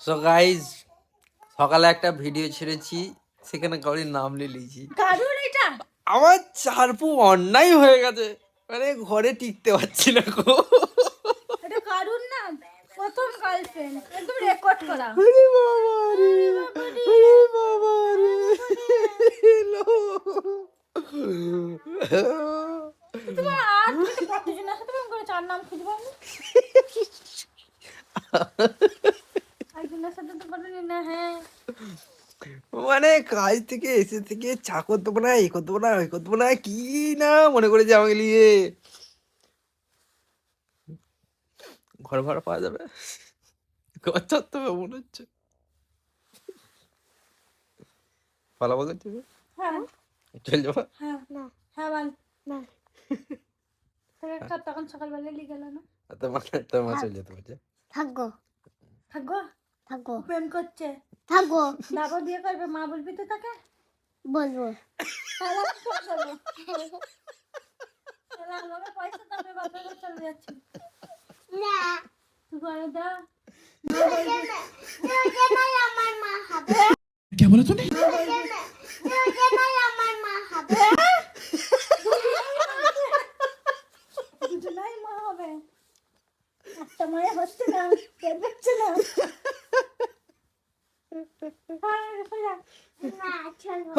So guys সকালে একটা video ছেড়েছি, সেখানে কাউরির নাম লিখেছি। কারণ এটা আমার চারপু অন্যায় হয়ে গেছে, মানে ঘরে টিকতে পারছি না গো। এটা কারণ না প্রথম গার্লফ্রেন্ড একদম রেকর্ড করা। আরে বাবা রে, আরে বাবা রে, লো। তোমার আর তুমি তো কতজনের সাথে প্রেম করেছো, আর নাম খুঁজে পাবো একজনের সাথে তো পারবি না। হ্যাঁ মানে কাজ থেকে এসে থেকে চা করতে পারে না, এই করতে পারে না, ওই করতে পারে না, কি না মনে করেছে আমাকে নিয়ে। ঘর ভাড়া পাওয়া যাবে, ঘর ছাড়তে হবে মনে হচ্ছে। পালাবো করছে, হ্যাঁ চল যাবো। হ্যাঁ হ্যাঁ বল না তখন সকালবেলা লিখে গেল না। তোমার চলে যেতে বলছে। থাকবো থাকবো থাকবো প্রেম করছে থাকবো বাবা বিয়ে করবে, মা বলবি তো তাকে বলবো। তাহলে আমি চলে যাবো। তাহলে আমাকে পয়সা দেবে, বাপের কাছে চলে যাচ্ছি না তুই করে দাও। क्या बोला तूने? দুজনেই মা হবে, একটা মায়ে হচ্ছে না, পেট হচ্ছে না। হ্যাঁ, সোজা। না, চলো।